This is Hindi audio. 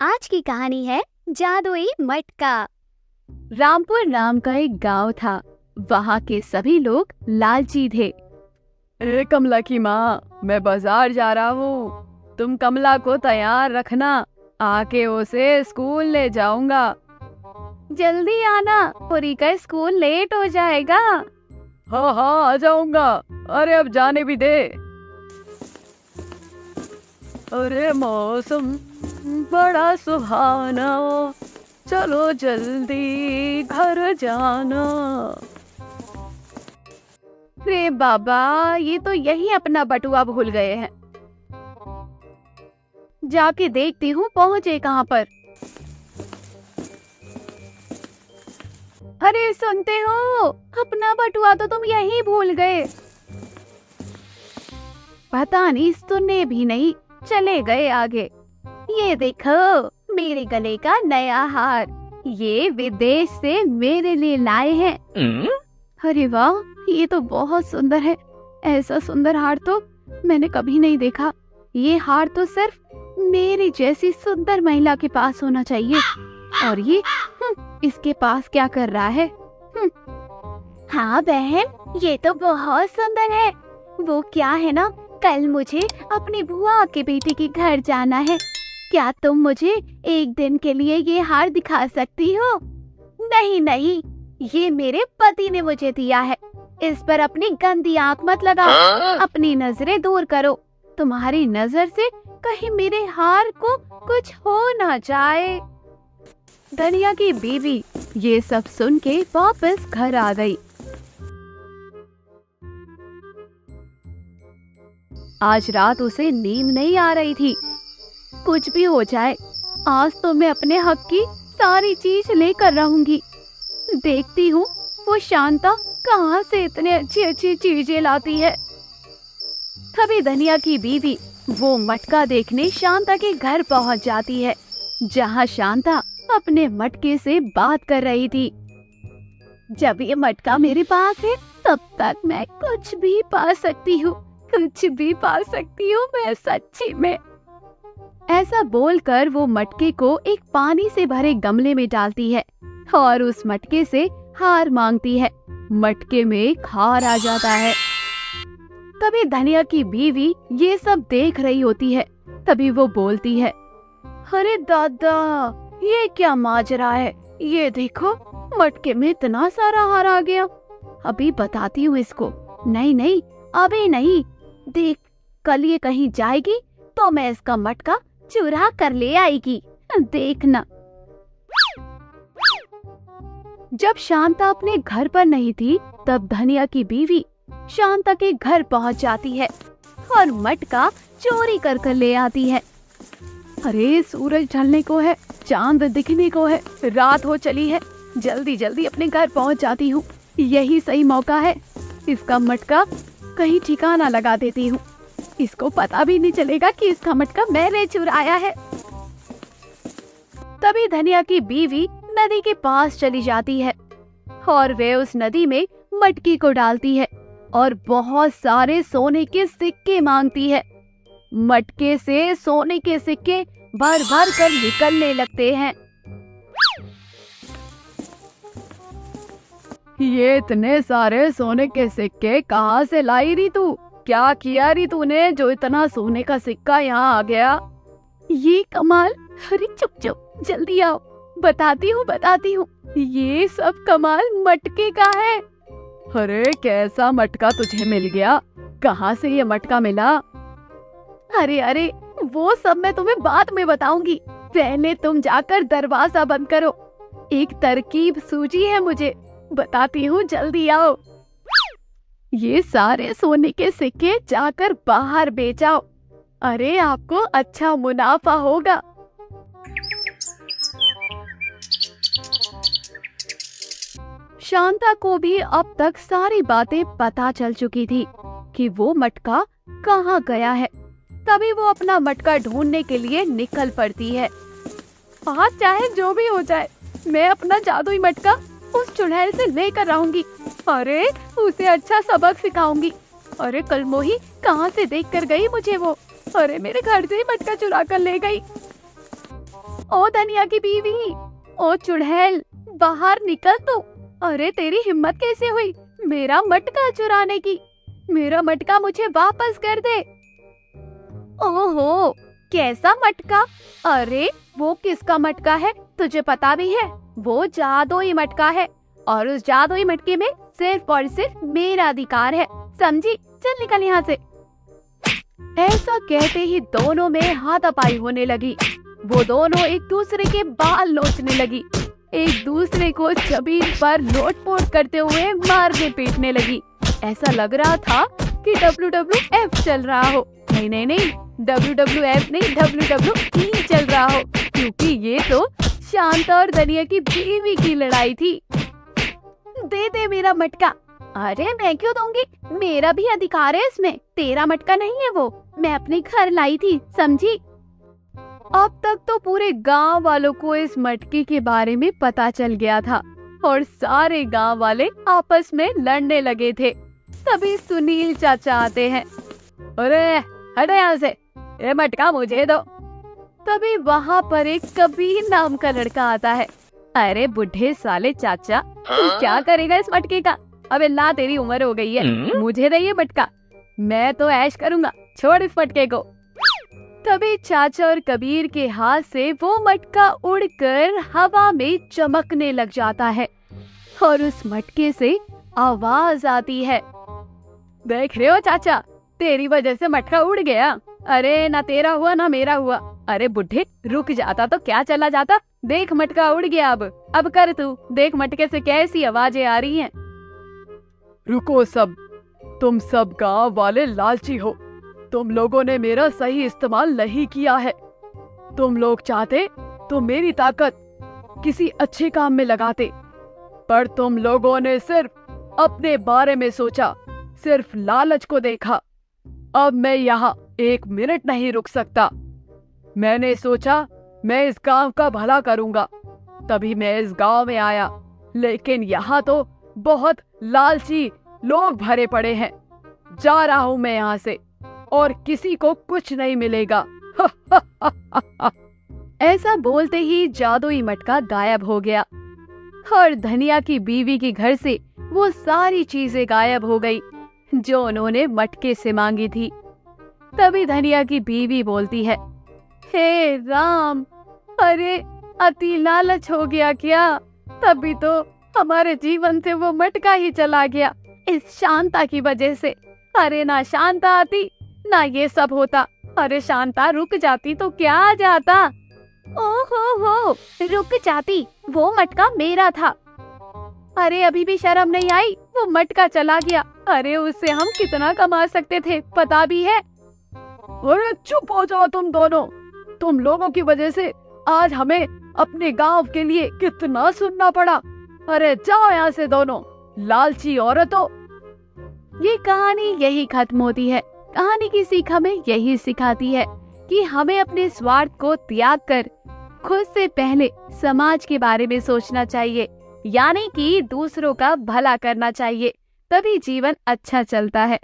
आज की कहानी है जादुई मटका। रामपुर नाम का एक गांव था। वहाँ के सभी लोग लालची थे। ए कमला की माँ, मैं बाजार जा रहा हूँ। तुम कमला को तैयार रखना, आके उसे स्कूल ले जाऊंगा। जल्दी आना, पूरी का स्कूल लेट हो जाएगा। हाँ हाँ, आ जाऊंगा। अरे अब जाने भी दे। अरे मौसम बड़ा सुहाना, चलो जल्दी घर जाना। रे बाबा, ये तो यही अपना बटुआ भूल गए हैं। जाके देखती हूँ पहुँचे कहाँ पर। अरे सुनते हो, अपना बटुआ तो तुम यहीं भूल गए। पता नहीं सुनने भी नहीं, चले गए आगे। ये देखो मेरे गले का नया हार, ये विदेश से मेरे लिए लाए हैं। अरे वाह, ये तो बहुत सुंदर है। ऐसा सुंदर हार तो मैंने कभी नहीं देखा। ये हार तो सिर्फ मेरी जैसी सुंदर महिला के पास होना चाहिए। और ये इसके पास क्या कर रहा है? हाँ बहन, ये तो बहुत सुंदर है। वो क्या है ना, कल मुझे अपनी बुआ के बेटे के घर जाना है। क्या तुम मुझे एक दिन के लिए ये हार दिखा सकती हो? नहीं नहीं, ये मेरे पति ने मुझे दिया है। इस पर अपनी गंदी आंख मत लगाओ, अपनी नजरें दूर करो। तुम्हारी नजर से कहीं मेरे हार को कुछ हो ना जाए। धनिया की बीवी ये सब सुन के वापस घर आ गई। आज रात उसे नींद नहीं आ रही थी। कुछ भी हो जाए, आज तो मैं अपने हक की सारी चीज लेकर रहूंगी। देखती हूँ वो शांता कहाँ से इतने अच्छी अच्छी चीजें लाती है। तभी धनिया की बीवी वो मटका देखने शांता के घर पहुँच जाती है, जहाँ शांता अपने मटके से बात कर रही थी। जब ये मटका मेरे पास है, तब तक मैं कुछ भी पा सकती हूँ, कुछ भी पा सकती हूँ मैं सच्ची में। ऐसा बोलकर वो मटके को एक पानी से भरे गमले में डालती है और उस मटके से हार मांगती है। मटके में एक हार आ जाता है। तभी धनिया की बीवी ये सब देख रही होती है। तभी वो बोलती है, अरे दादा, ये क्या माजरा है? ये देखो, मटके में इतना सारा हार आ गया। अभी बताती हूँ इसको। नहीं नहीं, अभी नहीं। देख, कल ये कहीं जाएगी तो मैं इसका मटका चुरा कर ले आएगी, देखना। जब शांता अपने घर पर नहीं थी, तब धनिया की बीवी शांता के घर पहुंच जाती है और मटका चोरी कर कर ले आती है। अरे सूरज ढलने को है, चांद दिखने को है, रात हो चली है। जल्दी जल्दी अपने घर पहुंच जाती हूँ, यही सही मौका है। इसका मटका कहीं ठिकाना लगा देती हूँ, इसको पता भी नहीं चलेगा कि इसका मटका मैंने चुराया है। तभी धनिया की बीवी नदी के पास चली जाती है और वे उस नदी में मटकी को डालती है और बहुत सारे सोने के सिक्के मांगती है। मटके से सोने के सिक्के भर भर कर निकलने लगते हैं। ये इतने सारे सोने के सिक्के कहाँ से लाई री तू? क्या किया री तूने जो इतना सोने का सिक्का यहाँ आ गया? ये कमाल, अरे चुप चुप, जल्दी आओ, बताती हूँ। ये सब कमाल मटके का है। अरे कैसा मटका तुझे मिल गया? कहाँ से ये मटका मिला? अरे वो सब मैं तुम्हें बाद में बताऊंगी। पहले तुम जाकर दरवाजा बंद करो। एक तरकीब सूझी है मुझे, बताती हूँ, जल्दी आओ। ये सारे सोने के सिक्के जाकर बाहर बेचाओ। अरे आपको अच्छा मुनाफा होगा। शांता को भी अब तक सारी बातें पता चल चुकी थी कि वो मटका कहाँ गया है। तभी वो अपना मटका ढूंढने के लिए निकल पड़ती है। आज चाहे जो भी हो जाए, मैं अपना जादुई मटका उस चुड़ैल से लेकर आऊंगी। अरे उसे अच्छा सबक सिखाऊंगी। अरे कल मोही कहाँ से देख कर गई मुझे वो। अरे मेरे घर से ही मटका चुरा कर ले गई। ओ धनिया की बीवी, ओ चुड़ैल, बाहर निकल तू। अरे तेरी हिम्मत कैसे हुई मेरा मटका चुराने की? मेरा मटका मुझे वापस कर दे। ओहो, कैसा मटका? अरे वो किसका मटका है तुझे पता भी है? वो जादुई मटका है और उस जादुई मटके में सिर्फ और सिर्फ मेरा अधिकार है, समझी? चल निकल यहाँ से। ऐसा कहते ही दोनों में हाथापाई होने लगी। वो दोनों एक दूसरे के बाल नोचने लगी, एक दूसरे को जमीन पर लोटपोट करते हुए मारने पीटने लगी। ऐसा लग रहा था कि WWF चल रहा हो। नहीं, WWF नहीं, WWE चल रहा हो, क्योंकि ये तो शांता और धनिया की बीवी की लड़ाई थी। दे दे मेरा मटका। अरे मैं क्यों दूंगी, मेरा भी अधिकार है इसमें। तेरा मटका नहीं है वो, मैं अपने घर लाई थी, समझी? अब तक तो पूरे गांव वालों को इस मटके के बारे में पता चल गया था और सारे गांव वाले आपस में लड़ने लगे थे। तभी सुनील चाचा आते हैं। अरे हटो यहाँ से, ये मटका मुझे दो। तभी वहाँ पर एक कबीर नाम का लड़का आता है। अरे बुढ़े साले चाचा, तू क्या करेगा इस मटके का? अबे ला, तेरी उम्र हो गई है, मुझे दे ये मटका, मैं तो ऐश करूंगा, छोड़ इस मटके को। तभी चाचा और कबीर के हाथ से वो मटका उड़कर हवा में चमकने लग जाता है और उस मटके से आवाज आती है। देख रहे हो चाचा, तेरी वजह से मटका उड़ गया। अरे ना तेरा हुआ ना मेरा हुआ। अरे बुढ़े, रुक जाता तो क्या चला जाता। देख मटका उड़ गया, अब कर तू, देख मटके से कैसी आवाजें आ रही हैं। रुको सब, तुम सब गांव वाले लालची हो। तुम लोगों ने मेरा सही इस्तेमाल नहीं किया है। तुम लोग चाहते तो मेरी ताकत किसी अच्छे काम में लगाते, पर तुम लोगों ने सिर्फ अपने बारे में सोचा, सिर्फ लालच को देखा। अब मैं यहाँ 1 मिनट नहीं रुक सकता। मैंने सोचा मैं इस गांव का भला करूंगा, तभी मैं इस गांव में आया, लेकिन यहाँ तो बहुत लालची लोग भरे पड़े हैं। जा रहा हूँ मैं यहाँ से और किसी को कुछ नहीं मिलेगा। ऐसा बोलते ही जादुई मटका गायब हो गया और धनिया की बीवी के घर से वो सारी चीजें गायब हो गई जो उन्होंने मटके से मांगी थी। तभी धनिया की बीवी बोलती है, हे राम, अरे अति लालच हो गया क्या? तभी तो हमारे जीवन से वो मटका ही चला गया, इस शांता की वजह से। अरे ना शांता आती ना ये सब होता। अरे शांता रुक जाती तो क्या आ जाता। ओहो, रुक जाती, वो मटका मेरा था। अरे अभी भी शर्म नहीं आई, वो मटका चला गया। अरे उससे हम कितना कमा सकते थे पता भी है? अरे चुप हो जाओ तुम दोनों, तुम लोगों की वजह से आज हमें अपने गांव के लिए कितना सुनना पड़ा। अरे जाओ यहाँ से दोनों लालची औरतों। ये कहानी यही खत्म होती है। कहानी की सीख हमें यही सिखाती है कि हमें अपने स्वार्थ को त्याग कर खुद से पहले समाज के बारे में सोचना चाहिए, यानी कि दूसरों का भला करना चाहिए, तभी जीवन अच्छा चलता है।